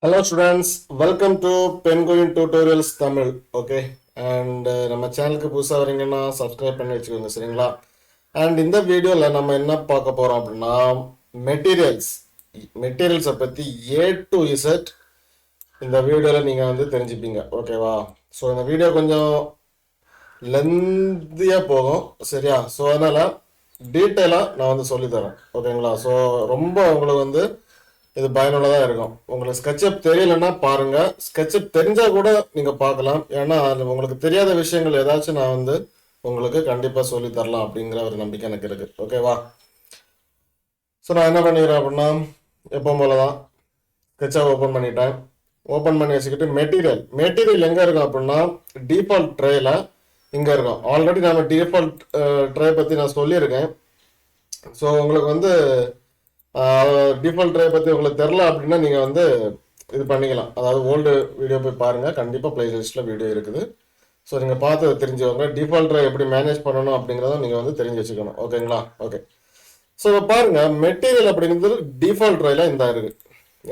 Hello students, welcome to Penguin Tutorials Tamil. Okay, and நம்ம சேனலுக்கு புதுசாக வரீங்கன்னா சப்ஸ்கிரைப் பண்ணி வச்சுக்கோங்க சரிங்களா. அண்ட் இந்த வீடியோவில் நம்ம என்ன பார்க்க போகிறோம் அப்படின்னா மெட்டீரியல்ஸை பற்றி ஏ டு இசட் இந்த வீடியோவில் நீங்கள் வந்து தெரிஞ்சுப்பீங்க. ஓகேவா? ஸோ இந்த வீடியோ கொஞ்சம் லென்த்தியாக போகும் சரியா. ஸோ அதனால் டீட்டெயிலாக நான் வந்து சொல்லித்தரேன். ஓகேங்களா? ஸோ ரொம்ப உங்களுக்கு வந்து இது பயனுள்ளதாக இருக்கும். உங்களுக்கு ஸ்கெட்சப் தெரியலன்னா பாருங்க, ஸ்கெட்சப் தெரிஞ்சா கூட நீங்க பார்க்கலாம். ஏன்னா அது உங்களுக்கு தெரியாத விஷயங்கள் ஏதாச்சும் நான் வந்து உங்களுக்கு கண்டிப்பா சொல்லி தரலாம் அப்படிங்கிற ஒரு நம்பிக்கை எனக்கு இருக்கு. ஓகேவா? ஸோ நான் என்ன பண்ணிக்கிறேன் அப்படின்னா எப்போ போலதான் ஸ்கெட்சப் ஓப்பன் பண்ணிட்டேன். ஓப்பன் பண்ணி வச்சுக்கிட்டு மெட்டீரியல் எங்க இருக்கும் அப்படின்னா டிஃபால்ட் ட்ரேல இங்க இருக்கும். ஆல்ரெடி நம்ம டிஃபால்ட் ட்ரே பத்தி நான் சொல்லியிருக்கேன். ஸோ உங்களுக்கு வந்து டிஃபால்ட் ட்ரை பற்றி உங்களுக்கு தெரில அப்படின்னா நீங்கள் வந்து இது பண்ணிக்கலாம். அதாவது ஓல்டு வீடியோ போய் பாருங்கள், கண்டிப்பாக பிளேலிஸ்ட்டில் வீடியோ இருக்குது. ஸோ நீங்கள் பார்த்து தெரிஞ்சுக்கோங்க. டிஃபால்ட் ட்ரை எப்படி மேனேஜ் பண்ணணும் அப்படிங்கிறத நீங்கள் வந்து தெரிஞ்சு வச்சுக்கணும். ஓகேங்களா? ஓகே. ஸோ இப்போ பாருங்கள், மெட்டீரியல் அப்படிங்கிறது டிஃபால்ட் ட்ரைல இந்த இருக்குது.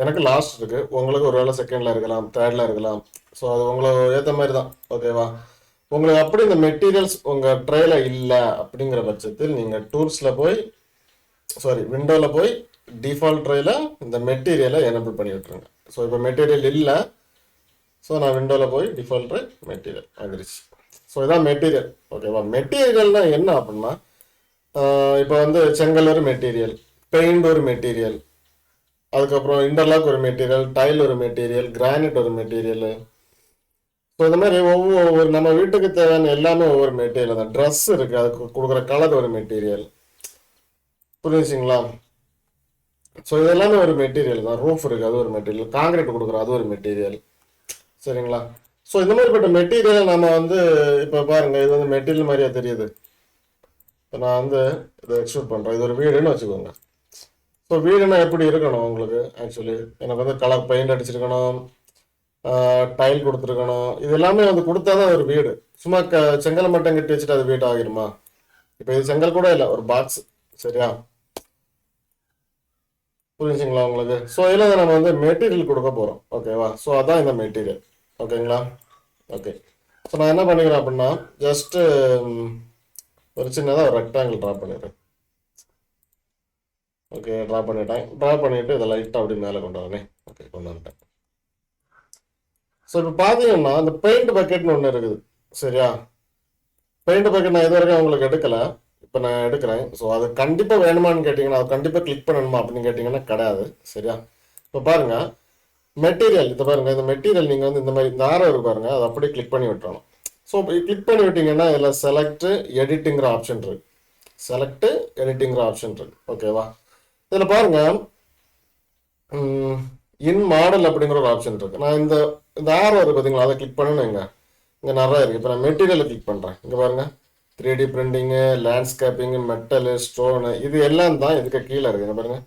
எனக்கு லாஸ்ட் இருக்குது, உங்களுக்கு ஒரு வேளை செகண்டில் இருக்கலாம், தேர்டில் இருக்கலாம். ஸோ அது உங்களுக்கு ஏற்ற மாதிரி தான். ஓகேவா? உங்களுக்கு அப்படி இந்த மெட்டீரியல்ஸ் உங்கள் ட்ரைல இல்லை அப்படிங்கிற பட்சத்தில் நீங்கள் டூல்ஸில் போய் விண்டோவில் போய் டிஃபால்ட் ட்ரைல இந்த மெட்டீரியலை எனபிள் பண்ணி விட்டுருங்க. ஸோ இப்போ மெட்டீரியல் இல்லை. ஸோ நான் விண்டோவில் போய் டிஃபால்ட் ட்ரை மெட்டீரியல் வந்துருச்சு. ஸோ இதான் மெட்டீரியல். ஓகேவா? மெட்டீரியல்னா என்ன அப்படின்னா இப்போ வந்து செங்கல் ஒரு மெட்டீரியல், பெயிண்ட் ஒரு மெட்டீரியல், அதுக்கப்புறம் இன்டர்லாக் ஒரு மெட்டீரியல், டைல் ஒரு மெட்டீரியல், கிரானைட் ஒரு மெட்டீரியல். ஸோ இந்த மாதிரி ஒவ்வொரு நம்ம வீட்டுக்கு தேவையான எல்லாமே ஒவ்வொரு மெட்டீரியல் தான். ட்ரெஸ் இருக்குது, அதுக்கு கொடுக்குற கலர் ஒரு மெட்டீரியல். புரிஞ்சுங்களா? ஸோ இது எல்லாமே ஒரு மெட்டீரியல் தான். ரூஃப் இருக்குது, அது ஒரு மெட்டீரியல். காங்கிரீட் கொடுக்குறோம், அது ஒரு மெட்டீரியல். சரிங்களா? ஸோ இந்த மாதிரிப்பட்ட மெட்டீரியலை நம்ம வந்து இப்போ பாருங்கள், இது வந்து மெட்டீரியல் மாதிரியா தெரியுது. இப்போ நான் வந்து இதை எக்ஸ்ட்ரூட் பண்ணுறேன். இது ஒரு வீடுன்னு வச்சுக்கோங்க. ஸோ வீடுன்னா எப்படி இருக்கணும் உங்களுக்கு? ஆக்சுவலி எனக்கு வந்து கலர் பெயிண்ட் அடிச்சிருக்கணும், டைல் கொடுத்துருக்கணும். இது எல்லாமே வந்து கொடுத்தா தான் ஒரு வீடு. சும்மா செங்கலை மட்டும் கட்டி வச்சுட்டு அது வீடு ஆகிருமா? இப்போ இது செங்கல் கூட இல்லை, ஒரு பாக்ஸ். சரியா? புரிஞ்சுங்களா உங்களுக்கு? ஸோ இதில் நம்ம வந்து மெட்டீரியல் கொடுக்க போகிறோம். ஓகேவா? ஸோ அதான் இந்த மெட்டீரியல். ஓகேங்களா? ஓகே. ஸோ நான் என்ன பண்ணிக்கிறேன் அப்படின்னா ஜஸ்ட்டு ஒரு சின்னதாக ஒரு ரெக்டாங்கிள் ட்ரா பண்ணிடுறேன். ஓகே, ட்ரா பண்ணிட்டேன். ட்ரா பண்ணிவிட்டு இதை லைட்டாக அப்படி மேலே கொண்டு வரேன். ஓகே, கொண்டு வந்துட்டேன். ஸோ இப்போ பார்த்தீங்கன்னா இந்த பெயிண்ட் பக்கெட்னு ஒன்று இருக்குது. சரியா? பெயிண்ட் பக்கெட் நான் இது வரைக்கும் உங்களுக்கு எடுக்கலை, இப்போ நான் எடுக்கிறேன். ஸோ அது கண்டிப்பாக வேணுமான்னு கேட்டிங்கன்னா, அது கண்டிப்பாக கிளிக் பண்ணணுமா அப்படின்னு கேட்டிங்கன்னா கிடையாது. சரியா? இப்போ பாருங்கள், மெட்டீரியல் இதை பாருங்கள். இந்த மெட்டீரியல் நீங்கள் வந்து இந்த மாதிரி இந்த ஆரோ இருக்கு பாருங்கள், அதை அப்படியே கிளிக் பண்ணி விட்டுறணும். ஸோ இப்போ கிளிக் பண்ணி விட்டிங்கன்னா இதில் செலக்ட் எடிட்டுங்கிற ஆப்ஷன் இருக்குது. செலக்ட் எடிட்டிங்கிற ஆப்ஷன் இருக்குது. ஓகேவா? இதில் பாருங்கள், இன் மாடல் அப்படிங்கிற ஒரு ஆப்ஷன் இருக்குது. நான் இந்த இந்த ஆரோ இருக்குது பார்த்தீங்களா, அதை கிளிக் பண்ணணும். இங்கே நிறையா இருக்குது. இப்போ நான் மெட்டீரியலை கிளிக் பண்ணுறேன். இங்கே பாருங்கள், 3D பிரிண்டிங்கு, லேண்ட்ஸ்கேப்பிங்கு, மெட்டலு, ஸ்டோனு, இது எல்லாம் தான் இதுக்கு கீழே இருக்குது. பாருங்கள்,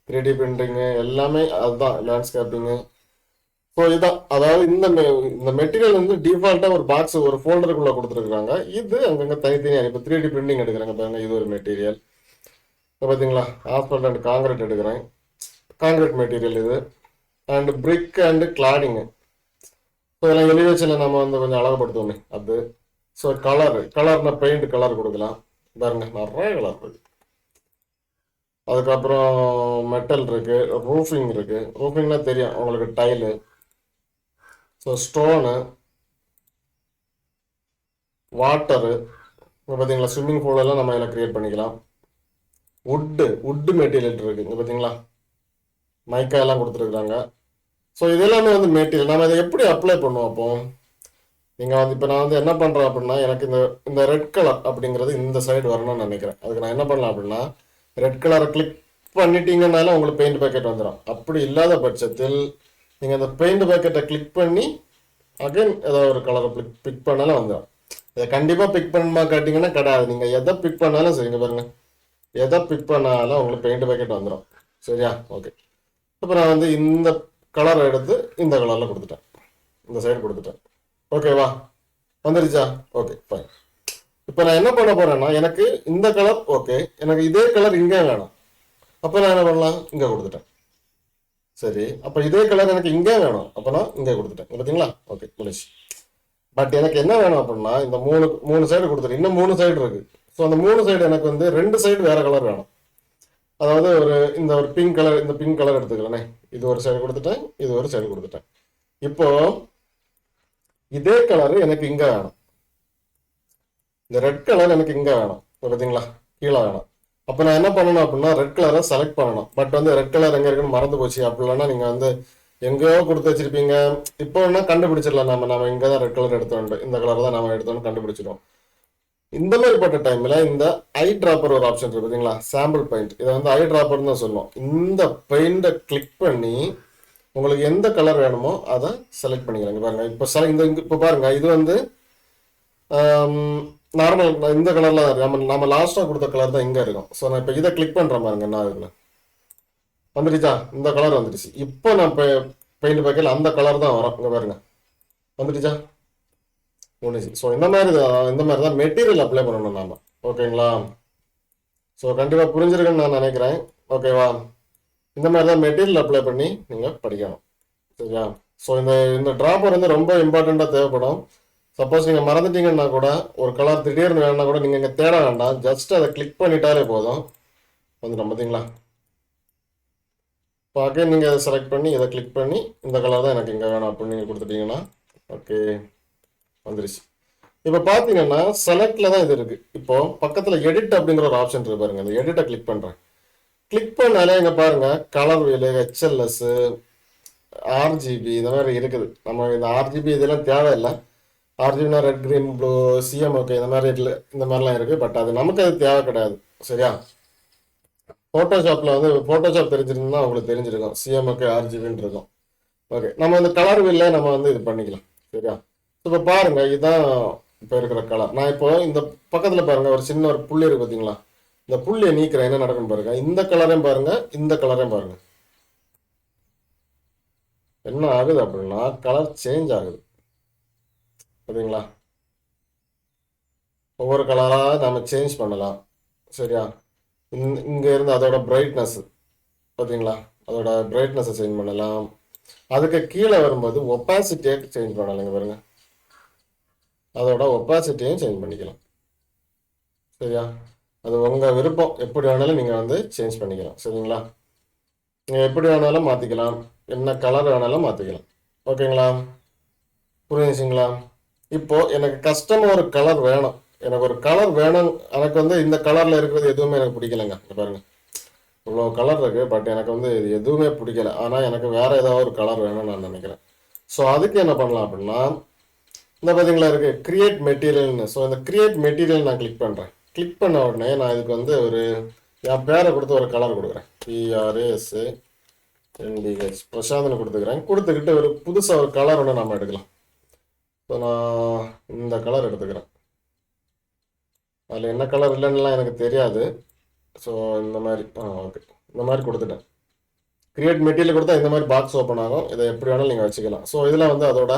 3D பிரிண்டிங்கு எல்லாமே அதுதான், லேண்ட்ஸ்கேப்பிங்கு. ஸோ இதுதான், அதாவது இந்த மெட்டீரியல் வந்து டிஃபால்ட்டாக ஒரு பாக்ஸ் ஒரு ஃபோல்டருக்குள்ளே கொடுத்துருக்குறாங்க. இது அங்கங்கே தனித்தனியாக. இப்போ 3D பிரிண்டிங் எடுக்கிறாங்க பாருங்கள், இது ஒரு மெட்டீரியல். இப்போ பார்த்தீங்களா, ஆஸ்பல்ட் அண்ட் காங்கிரீட் எடுக்கிறேன். காங்கிரீட் மெட்டீரியல் இது. And brick and cladding. So இதெல்லாம் எலிவேஷனில் நம்ம வந்து கொஞ்சம் அழகுபடுத்துவோமே அது. ஸோ கலர்னா பெயிண்ட் கலர் கொடுக்கலாம். பாருங்க, நிறைய கலர் இருக்கு. அதுக்கப்புறம் மெட்டல் இருக்கு, ரூஃபிங் இருக்கு. ரூஃபிங்னா தெரியும் உங்களுக்கு, டைலு. So stone, water. இப்போ பார்த்தீங்களா, ஸ்விம்மிங் பூலெல்லாம் நம்ம இதில் க்ரியேட் பண்ணிக்கலாம். உட்டு மெட்டீரியல் இருக்கு. இங்கே பார்த்தீங்களா, மைக்கா எல்லாம் கொடுத்துருக்குறாங்க. ஸோ இது எல்லாமே வந்து மெட்டீரியல். நம்ம இதை எப்படி அப்ளை பண்ணுவோம்? அப்போ நீங்கள் வந்து இப்போ நான் வந்து என்ன பண்ணுறேன் அப்படின்னா, எனக்கு இந்த ரெட் கலர் அப்படிங்கிறது இந்த சைடு வரணும்னு நினைக்கிறேன். அதுக்கு நான் என்ன பண்ணலாம் அப்படின்னா, ரெட் கலரை கிளிக் பண்ணிட்டீங்கன்னாலும் உங்களுக்கு பெயிண்ட் பேக்கெட் வந்துடும். அப்படி இல்லாத பட்சத்தில் நீங்கள் அந்த பெயிண்ட் பேக்கெட்டை கிளிக் பண்ணி அகைன் ஏதாவது ஒரு கலரை பிக் பண்ணாலும் வந்துடும். இதை கண்டிப்பாக பிக் பண்ணணுமா கேட்டிங்கன்னா கிடையாது. நீங்கள் எதை பிக் பண்ணாலும் சரிங்க பாருங்கள், எதை பிக் பண்ணாலும் உங்களுக்கு பெயிண்ட் பேக்கெட் வந்துடும். சரியா? ஓகே. இப்போ நான் வந்து இந்த கலரை எடுத்து இந்த கலரில் கொடுத்துட்டேன், இந்த சைடு கொடுத்துட்டேன். ஓகேவா? வந்துருச்சா? Okay, fine. இப்போ நான் என்ன பண்ண போறேன்னா, எனக்கு இந்த கலர் ஓகே, எனக்கு இதே கலர் இங்கே வேணும். அப்போ நான் என்ன பண்ணலாம், இங்கே கொடுத்துட்டேன். சரி, அப்போ இதே கலர் எனக்கு இங்கே வேணும், அப்போ நான் இங்கே கொடுத்துட்டேன் பார்த்தீங்களா. ஓகே முடிச்சு. பட் எனக்கு என்ன வேணும் அப்படின்னா இந்த மூணு மூணு சைடு கொடுத்துட்டு இன்னும் மூணு சைடு இருக்கு. ஸோ அந்த மூணு சைடு எனக்கு வந்து ரெண்டு சைடு வேற கலர் வேணும். அதாவது இந்த ஒரு பிங்க் கலர், இந்த பிங்க் கலர் எடுத்துக்கலானே, இது ஒரு சைடு கொடுத்துட்டேன், இது ஒரு சைடு கொடுத்துட்டேன். இப்போ இதே கலர் எனக்கு இங்க வேணும், இந்த ரெட் கலர் எனக்கு இங்க வேணும் பார்த்தீங்களா, கீழே வேணும். அப்போ நான் என்ன பண்ணணும் அப்படின்னா ரெட் கலரை செலக்ட் பண்ணணும். பட் வந்து ரெட் கலர் எங்கே இருக்குன்னு மறந்து போச்சு. அப்படி இல்லைன்னா நீங்கள் வந்து எங்கேயோ கொடுத்து வச்சிருப்பீங்க. இப்போ என்ன கண்டுபிடிச்சிடலாம், நம்ம இங்கே தான் ரெட் கலர் எடுத்தோம், இந்த கலர் தான் நம்ம எடுத்தோம்னு கண்டுபிடிச்சிடும். இந்த மாதிரிப்பட்ட டைம்ல இந்த ஐ டிராப்பர் ஒரு ஆப்ஷன் இருக்கு பார்த்தீங்களா, சாம்பிள் பெயிண்ட். இதை வந்து ஐ டிராப்பர்னு தான் சொல்லுவோம். இந்த பெயிண்டை கிளிக் பண்ணி உங்களுக்கு எந்த கலர் வேணுமோ அதை செலக்ட் பண்ணிக்கலாங்க. பாருங்க இப்போ பாருங்க, இது வந்து நார்மல் இந்த கலர்ல நம்ம லாஸ்டா கொடுத்த கலர் தான் இங்க இருக்கும். ஸோ நான் இப்போ இதை கிளிக் பண்ற பாருங்க, நான் இதுல வந்துடுச்சா, இந்த கலர் வந்துடுச்சு. இப்போ நான் பெயிண்ட் பேக்கெட்ல அந்த கலர் தான் வரும், இங்க பாருங்க வந்துடுச்சா முடிச்சு. ஸோ இந்த மாதிரி தான் மெட்டீரியல் அப்ளை பண்ணணும் நாம. ஓகேங்களா. ஸோ கண்டிப்பாக புரிஞ்சிருக்குன்னு நான் நினைக்கிறேன். ஓகேவா. இந்த மாதிரி தான் மெட்டீரியல் அப்ளை பண்ணி நீங்கள் படிக்கணும். சரியா. ஸோ இந்த ட்ராப்பர் வந்து ரொம்ப இம்பார்ட்டண்ட்டாக தேவைப்படும். சப்போஸ் நீங்கள் மறந்துட்டீங்கன்னா கூட, ஒரு கலர் திடீர்னு வேணும்னா கூட நீங்கள் இங்கே தேட வேண்டாம், ஜஸ்ட் அதை கிளிக் பண்ணிட்டாலே போதும் வந்துடும் பார்த்தீங்களா. இப்போ அகைன் நீங்கள் அதை செலக்ட் பண்ணி இதை கிளிக் பண்ணி இந்த கலர் தான் எனக்கு இங்கே வேணும் அப்படின்னு நீங்கள் கொடுத்துட்டீங்கன்னா ஓகே வந்துருச்சு. இப்போ பார்த்தீங்கன்னா செலக்ட்ல தான் இது இருக்கு. இப்போ பக்கத்தில் எடிட் அப்படிங்கிற ஒரு ஆப்ஷன் இருக்கு பாருங்க, இந்த எடிட்டை கிளிக் பண்ணுறேன். கிளிக் பண்ணாலே இங்கே பாருங்க கலர் வீலு, ஹெச்எல்எஸ், ஆர்ஜிபி இந்த மாதிரி இருக்குது. நம்ம இந்த ஆர்ஜிபி இதெல்லாம் தேவையில்லை. ஆர்ஜிபினா red, green, blue, CM okay இந்த மாதிரி இந்த மாதிரிலாம் இருக்குது. பட் அது நமக்கு அது தேவை கிடையாது. சரியா. ஃபோட்டோஷாப்பில் வந்து ஃபோட்டோஷாப் தெரிஞ்சிருந்தா உங்களுக்கு தெரிஞ்சிருக்கும், சிஎம் ஓகே ஆர்ஜிபின்னு இருக்கும். ஓகே, நம்ம இந்த கலர் வீல்ல நம்ம வந்து இது பண்ணிக்கலாம். சரியா. இப்போ பாருங்க, இதுதான் இப்போ இருக்கிற கலர். நான் இப்போ இந்த பக்கத்தில் பாருங்க ஒரு சின்ன ஒரு புள்ளி இருக்கு பார்த்தீங்களா, இந்த புள்ளியை நீக்கிறேன், என்ன நடக்குன்னு பாருங்க. இந்த கலரையும் பாருங்க, இந்த கலரையும் பாருங்க, என்ன ஆகுது அப்படின்னா கலர் சேஞ்ச் ஆகுது பார்த்தீங்களா. ஒவ்வொரு கலராக நம்ம சேஞ்ச் பண்ணலாம். சரியா. இங்கே இருந்து அதோட பிரைட்னஸ் பார்த்தீங்களா, அதோட பிரைட்னஸை சேஞ்ச் பண்ணலாம். அதுக்கு கீழே வரும்போது ஒப்பாசிட்டியை சேஞ்ச் பண்ணலாங்க பாருங்க, அதோட ஒப்பாசிட்டியும் சேஞ்ச் பண்ணிக்கலாம். சரியா. அது உங்கள் விருப்பம், எப்படி வேணாலும் நீங்கள் வந்து சேஞ்ச் பண்ணிக்கலாம். சரிங்களா. நீங்கள் எப்படி வேணாலும் மாற்றிக்கலாம், என்ன கலர் வேணாலும் மாற்றிக்கலாம். ஓகேங்களா, புரிஞ்சுங்களா. இப்போ எனக்கு கஸ்டமாக ஒரு கலர் வேணும், எனக்கு ஒரு கலர் வேணும். எனக்கு வந்து இந்த கலரில் இருக்கிறது எதுவுமே எனக்கு பிடிக்கலைங்க. பாருங்க இவ்வளோ கலர் இருக்கு, பட் எனக்கு வந்து இது எதுவுமே பிடிக்கல. ஆனால் எனக்கு வேற ஏதாவது ஒரு கலர் வேணும்னு நான் நினைக்கிறேன். ஸோ அதுக்கு என்ன பண்ணலாம் அப்படின்னா, இந்த பார்த்தீங்களா இருக்கு கிரியேட் மெட்டீரியல்னு. ஸோ இந்த கிரியேட் மெட்டீரியல் நான் கிளிக் பண்ணுறேன். கிளிக் பண்ண உடனே நான் இதுக்கு வந்து என் பேரை கொடுத்து ஒரு கலர் கொடுக்குறேன், PRASNDH பிரசாந்த்னு கொடுத்துக்கிறேன். கொடுத்துக்கிட்டு ஒரு புதுசாக ஒரு கலர் ஒன்று நம்ம எடுக்கலாம். ஸோ நான் இந்த கலர் எடுத்துக்கிறேன். அதில் என்ன கலர் இல்லைன்னுலாம் எனக்கு தெரியாது. ஸோ இந்த மாதிரி ஓகே, இந்த மாதிரி கொடுத்துட்டேன். கிரியேட் மெட்டீரியல் கொடுத்தா இந்த மாதிரி பாக்ஸ் ஓப்பன் ஆகும். இதை எப்படி வேணாலும் நீங்கள் வச்சுக்கலாம். ஸோ இதில் வந்து அதோட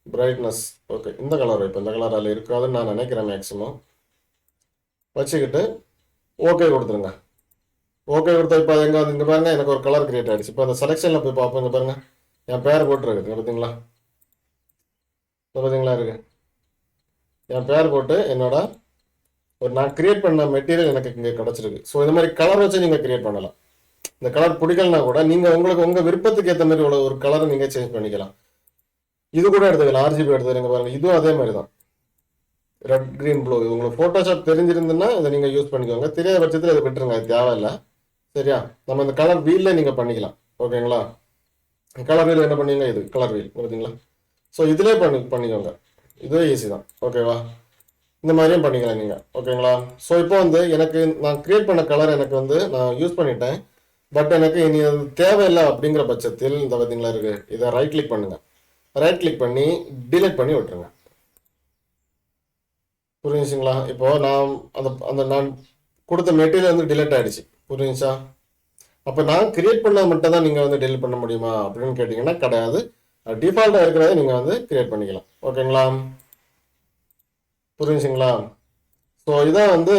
பிரைட்னஸ் ஓகே, இந்த கலர் இப்போ இந்த கலர் அதில் இருக்காதுன்னு நான் நினைக்கிறேன். மேக்ஸிமம் வச்சுக்கிட்டு ஓகே கொடுத்துருங்க. ஓகே கொடுத்தா இப்போ எங்கே இங்கே பாருங்க, எனக்கு ஒரு கலர் கிரியேட் ஆகிடுச்சு. இப்போ அந்த செலெக்ஷனில் போய் பார்ப்போம். இங்கே பாருங்க என் பேர் போட்டுருக்குது பார்த்தீங்களா, பார்த்தீங்களா இருக்கு என் பேர் போட்டு என்னோட நான் கிரியேட் பண்ண மெட்டீரியல் எனக்கு இங்கே கிடச்சிருக்கு. ஸோ இந்த மாதிரி கலர் வச்சு நீங்கள் கிரியேட் பண்ணலாம். இந்த கலர் பிடிக்கலனா கூட நீங்கள் உங்களுக்கு உங்கள் விருப்பத்துக்கு ஏற்ற மாதிரி ஒரு கலரை நீங்கள் சேஞ்ச் பண்ணிக்கலாம். இது கூட எடுத்துக்கலாம், RGB எடுத்துக்கிறீங்க பாருங்க, இதுவும் அதே மாதிரி தான், ரெட், கிரீன், ப்ளூ. உங்களுக்கு ஃபோட்டோஷாப் தெரிஞ்சிருந்துன்னா இதை நீங்கள் யூஸ் பண்ணிக்கோங்க. தெரியாத பட்சத்தில் இதை விட்டுருங்க, அது தேவையில்லை. சரியா. நம்ம இந்த கலர் வீலில் நீங்கள் பண்ணிக்கலாம். ஓகேங்களா. கலர் வீல் என்ன பண்ணீங்க, இது கலர் வீல் பார்த்தீங்களா. ஸோ இதிலே பண்ணிக்கோங்க, இதுவே ஈஸி தான். ஓகேவா. இந்த மாதிரியும் பண்ணிக்கலாம் நீங்கள். ஓகேங்களா. ஸோ இப்போ வந்து எனக்கு நான் கிரியேட் பண்ண கலர் எனக்கு வந்து நான் யூஸ் பண்ணிட்டேன். பட் எனக்கு இனி அது தேவையில்லை அப்படிங்கிற பட்சத்தில் இந்த பார்த்தீங்களா இருக்கு, இதை ரைட் கிளிக் பண்ணுங்க. ரைட் கிளிக் பண்ணி டிலீட் பண்ணி விட்டுருங்க. புரிஞ்சுங்களா. இப்போ நான் அந்த நான் கொடுத்த மெட்டீரியல் வந்து டிலீட் ஆகிடுச்சு. புரிஞ்சுச்சா. அப்போ நான் கிரியேட் பண்ண மட்டும் தான் நீங்கள் வந்து டிலீட் பண்ண முடியுமா அப்படின்னு கேட்டிங்கன்னா கிடையாது. டிஃபால்ட்டாக இருக்கிறத நீங்கள் வந்து கிரியேட் பண்ணிக்கலாம். ஓகேங்களா, புரிஞ்சுங்களா. ஸோ இதான் வந்து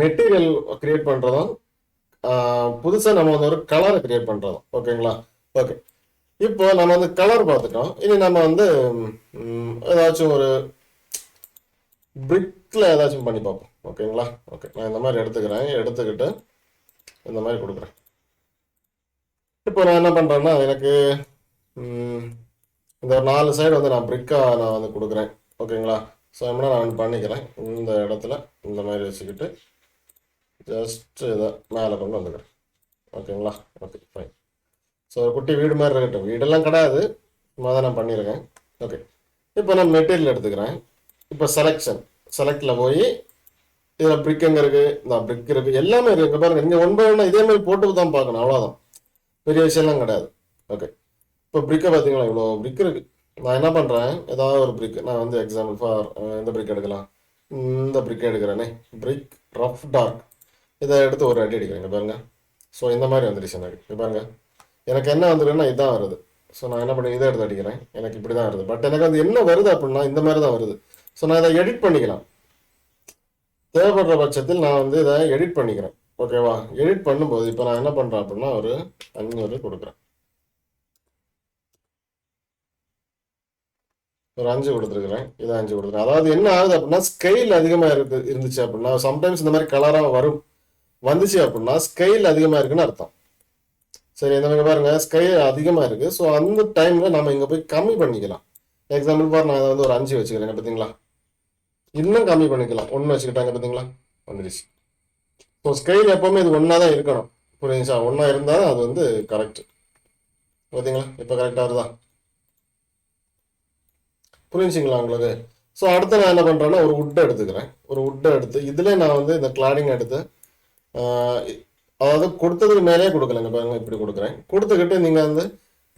மெட்டீரியல் கிரியேட் பண்ணுறதும் புதுசாக நம்ம வந்து ஒரு கலரை கிரியேட் பண்ணுறோம். ஓகேங்களா? ஓகே. இப்போ நம்ம வந்து கலர் பார்த்துட்டோம். இனி நம்ம வந்து ஏதாச்சும் ஒரு பிரிக்கில் ஏதாச்சும் பண்ணி பார்ப்போம். ஓகேங்களா? ஓகே, நான் இந்த மாதிரி எடுத்துக்கிறேன். எடுத்துக்கிட்டு இந்த மாதிரி கொடுக்குறேன். இப்போ நான் என்ன பண்ணுறேன்னா எனக்கு இந்த ஒரு 4 சைடு வந்து நான் பிரிக்காக நான் வந்து கொடுக்குறேன். ஓகேங்களா? ஸோ என்ன நான் வந்து பண்ணிக்கிறேன். இந்த இடத்துல இந்த மாதிரி வச்சுக்கிட்டு ஜஸ்ட் இதை மேலே கொண்டு வந்துக்கிறேன். ஓகேங்களா? Okay, fine. ஸோ ஒரு குட்டி வீடு மாதிரி இருக்கட்டும். வீடெல்லாம் கிடையாது, சும்மா தான் நான் பண்ணியிருக்கேன். ஓகே, இப்போ நான் மெட்டீரியல் எடுத்துக்கிறேன். இப்போ செலக்டில் போய் இதில் பிரிக் எங்கே இருக்குது, இந்த பிரிக் இருக்குது, எல்லாமே இருக்குது. இங்கே பாருங்கள், இங்கே ஒன் பை ஒன்று இதே மாதிரி போட்டு தான் பார்க்கணும், அவ்வளோதான். பெரிய விஷயம்லாம் கிடையாது. ஓகே, இப்போ பிரிக்கை பார்த்தீங்களா, இவ்வளோ பிரிக் இருக்குது. நான் என்ன பண்ணுறேன், ஏதாவது ஒரு பிரிக் நான் வந்து எக்ஸாம்பிள் ஃபார் எந்த பிரிக் எடுக்கலாம், இந்த பிரிக் எடுக்கிறேனே, பிரிக் ரஃப் டார்க், இதை எடுத்து ஒரு அடி அடிக்கிறேங்க பாருங்கள். ஸோ இந்த மாதிரி வந்துடுச்சு எனக்கு. இது பாருங்கள், எனக்கு என்ன வந்துருன்னா இதுதான் வருது. ஸோ நான் என்ன பண்ணி இதை எடுத்து அடிக்கிறேன், எனக்கு இப்படி தான் வருது. பட் எனக்கு வந்து என்ன வருது அப்படின்னா இந்த மாதிரி தான் வருது. ஸோ நான் இதை எடிட் பண்ணிக்கலாம். தேவைப்படுற பட்சத்தில் நான் வந்து இதை எடிட் பண்ணிக்கிறேன். ஓகேவா? எடிட் பண்ணும்போது இப்போ நான் என்ன பண்ணுறேன் அப்படின்னா ஒரு 500 கொடுக்குறேன், ஒரு 5 கொடுத்துருக்குறேன், இதை 5 கொடுத்துருக்கேன். அதாவது என்ன ஆகுது அப்படின்னா ஸ்கெயில் அதிகமாக இருந்துச்சு அப்படின்னா, சம்டைம்ஸ் இந்த மாதிரி கலராக வந்துச்சு அப்படின்னா ஸ்கெயில் அதிகமாக இருக்குன்னு அர்த்தம். சரி, இந்த மாதிரி பாருங்க, ஸ்கெயில் அதிகமாக இருக்குது. ஸோ அந்த டைமில் நம்ம இங்கே போய் கம்மி பண்ணிக்கலாம். எக்ஸாம்பிள் பாரு, நான் அதை வந்து ஒரு 5 வச்சுக்கிறேன். பார்த்தீங்களா? இன்னும் கம்மி பண்ணிக்கலாம். 1 வச்சுக்கிட்டாங்க, பார்த்தீங்களா? வந்துடுச்சு. ஸோ ஸ்கெயில் எப்போவுமே இது ஒன்றா தான் இருக்கணும். புரியுங்களா? ஒன்றா இருந்தால் அது வந்து கரெக்ட். பார்த்தீங்களா? இப்போ கரெக்டாக வருதா? புரிஞ்சுங்களா உங்களுக்கு? ஸோ அடுத்து நான் என்ன பண்ணுறேன்னா ஒரு உட்டை எடுத்துக்கிறேன். ஒரு உட்டை எடுத்து இதில் நான் வந்து இந்த கிளாடிங் எடுத்து அதாவது கொடுத்ததுக்கு மேலே கொடுக்கலங்க பாருங்க, இப்படி கொடுக்குறேன். கொடுத்துக்கிட்டு நீங்கள் வந்து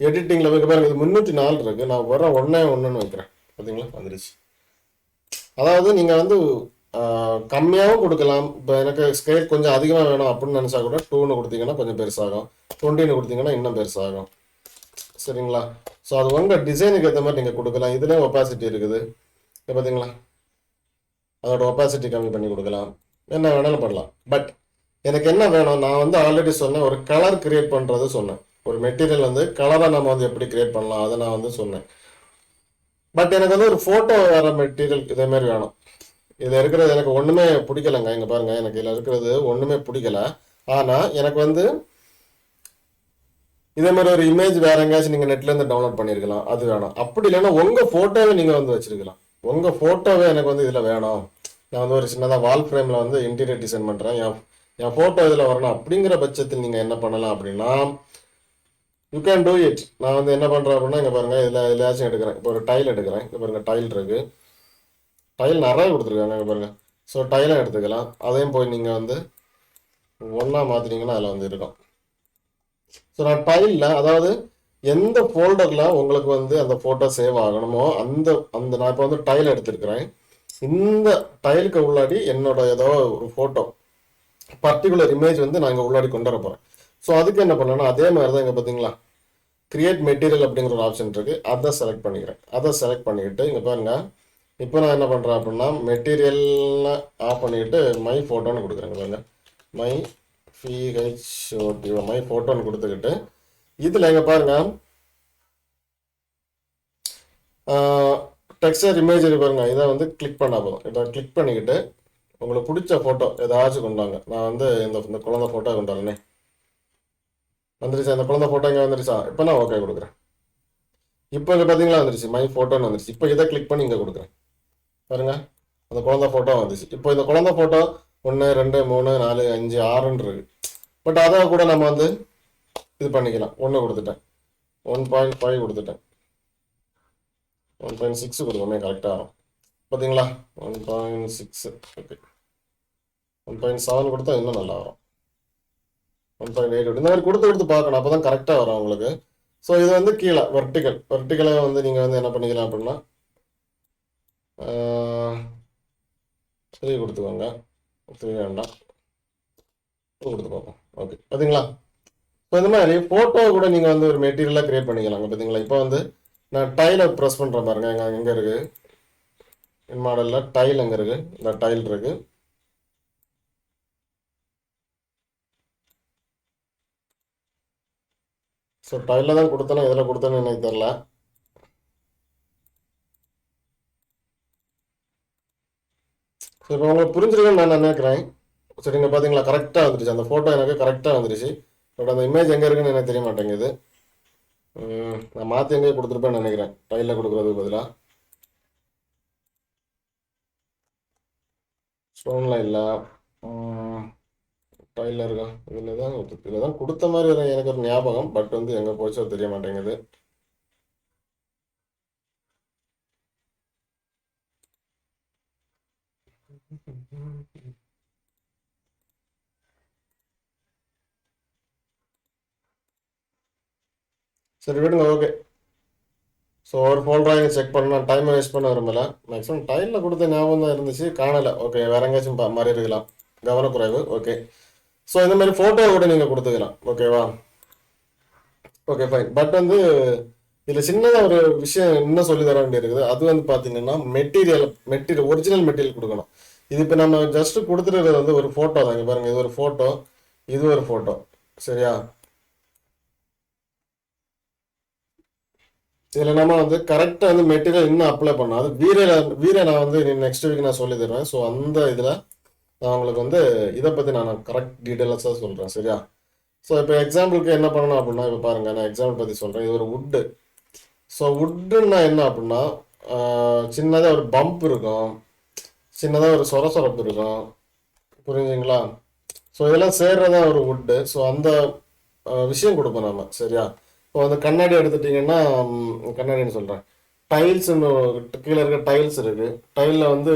எடிட்டிங்கில் போய் பாருங்க, இது 304 இருக்குது. நான் வர ஒன்றுன்னு வைக்கிறேன். பார்த்தீங்களா? வந்துடுச்சு. அதாவது நீங்கள் வந்து கம்மியாகவும் கொடுக்கலாம். இப்போ எனக்கு ஸ்கேல் கொஞ்சம் அதிகமாக வேணும் அப்படின்னு நினச்சா கூட 2ன்னு கொடுத்தீங்கன்னா கொஞ்சம் பெருசாகும், 20ன்னு கொடுத்தீங்கன்னா இன்னும் பெருசாகும். சரிங்களா? ஸோ அது உங்கள் டிசைனுக்கு ஏற்ற மாதிரி நீங்கள் கொடுக்கலாம். இதுலேயும் ஒப்பாசிட்டி இருக்குது. பார்த்தீங்களா? அதோட ஒப்பாசிட்டி கம்மி பண்ணி கொடுக்கலாம், என்ன வேணாலும் பண்ணலாம். பட் எனக்கு என்ன வேணும், நான் வந்து ஆல்ரெடி சொன்னேன், ஒரு கலர் கிரியேட் பண்ணுறது சொன்னேன். ஒரு மெட்டீரியல் வந்து கலரை நம்ம வந்து எப்படி கிரியேட் பண்ணலாம் அதை நான் வந்து சொன்னேன். பட் எனக்கு வந்து ஒரு ஃபோட்டோ வர மெட்டீரியல் இதே மாதிரி வேணும். இதில் இருக்கிறது எனக்கு ஒன்றுமே பிடிக்கலைங்க. இங்கே பாருங்கள், எனக்கு இதில் இருக்கிறது ஒன்றுமே பிடிக்கல. ஆனால் எனக்கு வந்து இதே மாதிரி ஒரு இமேஜ் வேற எங்கேயாச்சும் நீங்கள் நெட்லேருந்து டவுன்லோட் பண்ணியிருக்கலாம், அது வேணும். அப்படி இல்லைன்னா உங்கள் ஃபோட்டோவை நீங்கள் வந்து வச்சுருக்கலாம். உங்கள் ஃபோட்டோவே எனக்கு வந்து இதில் வேணும். நான் வந்து ஒரு சின்னதாக வால் ஃப்ரேமில் வந்து இன்டீரியர் டிசைன் பண்ணுறேன், என் ஃபோட்டோ இதில் வரணும் அப்படிங்கிற பட்சத்தில் நீங்கள் என்ன பண்ணலாம் அப்படின்னா யூ கேன் டூ இட். நான் வந்து என்ன பண்ணுறேன் அப்படின்னா இங்கே பாருங்கள், இதில் எடுக்கிறேன். இப்போ ஒரு டைல் எடுக்கிறேன். இங்கே பாருங்கள், டைல் இருக்குது. டைல் நிறைய கொடுத்துருக்காங்க, இங்கே பாருங்கள். ஸோ டைலும் எடுத்துக்கலாம். அதையும் போய் நீங்கள் வந்து ஒன்றா மாற்றினீங்கன்னா அதில் வந்து இருக்கும். ஸோ நான் டைலில், அதாவது எந்த ஃபோல்டரில் உங்களுக்கு வந்து அந்த ஃபோட்டோ சேவ் ஆகணுமோ அந்த அந்த நான் இப்போ வந்து டைல் எடுத்துருக்கிறேன். இந்த டைலுக்கு உள்ளாடி என்னோட ஏதோ ஒரு ஃபோட்டோ பர்டிகுலர் இமேஜ் வந்து நான் இங்கே உள்ளாடி கொண்டு வர போகிறேன். ஸோ அதுக்கு என்ன பண்ணேன்னா அதே மாதிரி தான் இங்கே பார்த்தீங்களா, கிரியேட் மெட்டீரியல் அப்படிங்கிற ஒரு ஆப்ஷன் இருக்குது. அதை செலக்ட் பண்ணிக்கிறேன். அதை செலக்ட் பண்ணிக்கிட்டு இங்கே பாருங்கள், இப்போ நான் என்ன பண்ணுறேன் அப்படின்னா மெட்டீரியல்னு ஆஃப் பண்ணிக்கிட்டு மை ஃபோட்டோன்னு கொடுக்குறேங்க பாருங்கள். மை மை ஃபோட்டோன்னு கொடுத்துக்கிட்டு இதில் எங்கே பாருங்கள் டெக்ஸ்டர் இமேஜ் பாருங்க, இதை வந்து கிளிக் பண்ணால் போதும். இதை கிளிக் பண்ணிக்கிட்டு உங்களுக்கு பிடிச்ச ஃபோட்டோ ஏதாச்சும் கொண்டாங்க. நான் வந்து இந்த குழந்தை ஃபோட்டோ கொண்டாடுறேனே, வந்துருச்சா? இந்த குழந்தை ஃபோட்டோ இங்கே வந்துருச்சா? இப்போ நான் ஓகே கொடுக்குறேன். இப்போ இங்கே பார்த்தீங்களா வந்துருச்சு, மை ஃபோட்டோன்னு வந்துருச்சு. இப்போ இதை கிளிக் பண்ணி இங்கே கொடுக்குறேன். பாருங்க, அந்த குழந்தை ஃபோட்டோ வந்துச்சு. இப்போ இந்த குழந்தை ஃபோட்டோ 1 2 3 4 5 6ன்னு இருக்கு. பட் அதை கூட நம்ம வந்து இது பண்ணிக்கலாம். 1 கொடுத்துட்டேன், 1.5 கொடுத்துட்டேன், 1.6 கொடுக்கணுமே, கரெக்டாக வரும். பார்த்தீங்களா? 1.6. ஓகே, 1.7 கொடுத்தா இன்னும் நல்லா வரும். 1.8 இந்த மாதிரி கொடுத்து பார்க்கணும், அப்போ தான் கரெக்டாக வரும் உங்களுக்கு. ஸோ இது வந்து கீழே வெர்டிக்கலை வந்து நீங்கள் வந்து என்ன பண்ணிக்கலாம் அப்படின்னா 3 கொடுத்துக்கோங்க. 3 வேண்டாம், 2 கொடுத்து பார்ப்போம். ஓகே, பார்த்தீங்களா? இப்போ இந்த மாதிரி ஃபோட்டோ கூட நீங்கள் வந்து ஒரு மெட்டீரியலாக கிரியேட் பண்ணிக்கலாங்க. பார்த்தீங்களா? இப்போ வந்து நான் டைலை ப்ரெஸ் பண்ணுறேன் பாருங்க, எங்கே இருக்குது என் மாடலில் டைல், எங்கே இருக்குது? இந்த டைல் இருக்குது. ஸோ டைலில் தான் கொடுத்தேன்னா இதில் கொடுத்தேன்னு எனக்கு தெரில. ஸோ இப்போ உங்களுக்கு புரிஞ்சிருக்குன்னு நான் நினைக்கிறேன். சரிங்க, பார்த்தீங்களா கரெக்டாக வந்துருச்சு, அந்த ஃபோட்டோ எனக்கு கரெக்டாக வந்துருச்சு. பட் அந்த இமேஜ் எங்கே இருக்குன்னு எனக்கு தெரிய மாட்டேங்குது. நான் மாற்றி எங்கேயே கொடுத்துருப்பேன்னு நினைக்கிறேன், டைலில் கொடுக்குறதுக்கு பதிலாக. ஸ்டோன்லாம் இல்லை, டைலில் இருக்கா, இதில் தான் கொடுத்த மாதிரி எனக்கு ஒரு ஞாபகம். பட் வந்து எங்கே போச்சோ தெரிய மாட்டேங்குது. சரி விடுங்க, ஓகே. ஸோ ஒரு ஃபோல்டராக செக் பண்ணலாம், டைமை வேஸ்ட் பண்ண விரும்பல. மேக்ஸிமம் டைலில் கொடுத்த ஞாபகம் தான் இருந்துச்சு, காணலை. ஓகே, வேற எங்கேயாச்சும் மாறி இருக்கலாம், கவனக்குறைவு. ஓகே, ஸோ இந்த மாதிரி ஃபோட்டோ கூட நீங்கள் கொடுத்துக்கலாம். ஓகேவா? Okay fine. பட் வந்து இதில் சின்னதாக ஒரு விஷயம் இன்னும் சொல்லி தர வேண்டியிருக்குது. அது வந்து பார்த்தீங்கன்னா மெட்டீரியல் ஒரிஜினல் மெட்டீரியல் கொடுக்கணும். இது இப்போ நம்ம ஜஸ்ட் கொடுத்துருக்கிறது வந்து ஒரு ஃபோட்டோ தான். இங்கே பாருங்கள், இது ஒரு ஃபோட்டோ, இது ஒரு ஃபோட்டோ. சரியா? இதில் நம்ம வந்து கரெக்டாக வந்து மெட்டீரியல் இன்னும் அப்ளை பண்ணோம். அது வீரே நான் வந்து நெக்ஸ்ட் வீக் நான் சொல்லி தருவேன். ஸோ அந்த இதில் நான் உங்களுக்கு வந்து இதை பற்றி நான் கரெக்ட் டீட்டெயில்ஸாக சொல்கிறேன். சரியா? ஸோ இப்போ எக்ஸாம்பிளுக்கு என்ன பண்ணணும் அப்படின்னா, இப்போ பாருங்கள், நான் எக்ஸாம்பிள் பற்றி சொல்கிறேன். இது ஒரு வுட்டு. ஸோ வுட்டுன்னா என்ன அப்படின்னா, சின்னதாக ஒரு பம்ப் இருக்கும், சின்னதாக ஒரு சொரசொரப்பு இருக்கும். புரிஞ்சுங்களா? ஸோ இதெல்லாம் சேர்றதா ஒரு வுட்டு. ஸோ அந்த விஷயம் கொடுப்போம் நம்ம. சரியா? இப்போ அந்த கண்ணாடி எடுத்துட்டிங்கன்னா, கண்ணாடின்னு சொல்கிறேன், டைல்ஸ்ன்னு கீழே இருக்க டைல்ஸ் இருக்குது. டைலில் வந்து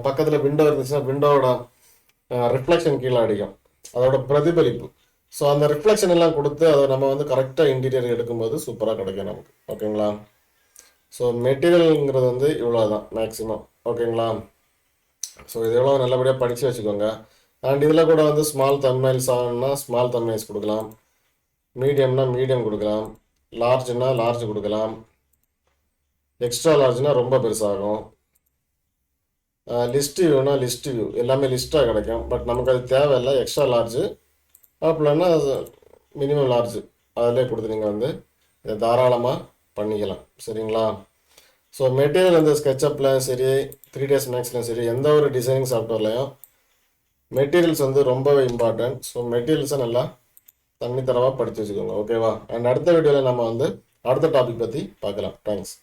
பக்கத்தில் விண்டோ இருந்துச்சுன்னா விண்டோவோட ரிஃப்ளெக்ஷன் கீழே அடிக்கும், அதோட பிரதிபலிப்பு. ஸோ அந்த ரிஃப்ளெக்ஷன் எல்லாம் கொடுத்து அதை நம்ம வந்து கரெக்டாக இன்டீரியர் எடுக்கும்போது சூப்பராக கிடைக்கும் நமக்கு. ஓகேங்களா? ஸோ மெட்டீரியலுங்கிறது வந்து இவ்வளோ தான் மேக்ஸிமம். ஓகேங்களா? ஸோ இது எவ்வளோ நல்லபடியாக படித்து வச்சுக்கோங்க. அண்ட் இதில் கூட வந்து ஸ்மால் தம்ப்நெயில்ஸ் ஆகணும்னா ஸ்மால் தம்ப்நெயில்ஸ் கொடுக்கலாம், மீடியம்னா மீடியம் கொடுக்கலாம், லார்ஜ்னா லார்ஜ் கொடுக்கலாம், எக்ஸ்ட்ரா லார்ஜ்னா ரொம்ப பெருசாகும், லிஸ்ட் வியூனா லிஸ்ட் வியூ எல்லாமே லிஸ்ட்டாக கிடைக்கும். பட் நமக்கு அது தேவையில்லை. எக்ஸ்ட்ரா லார்ஜு அப்படின்னா மினிமம் லார்ஜ் அதிலே கொடுத்து நீங்கள் வந்து இதை தாராளமாக பண்ணிக்கலாம். சரிங்களா? ஸோ மெட்டீரியல் வந்து ஸ்கெட்சப்லையும் சரி, 3ds மேக்ஸ்லையும் சரி, எந்த ஒரு டிசைனிங் சாஃப்ட்வேர்லையும் மெட்டீரியல்ஸ் வந்து ரொம்பவே இம்பார்ட்டன்ட். ஸோ மெட்டீரியல்ஸை நல்லா தனித்தரமாக படித்து வச்சுக்கோங்க. ஓகேவா? அண்ட் அடுத்த வீடியோவில் நம்ம வந்து அடுத்த டாபிக் பற்றி பார்க்கலாம். தேங்க்ஸ்.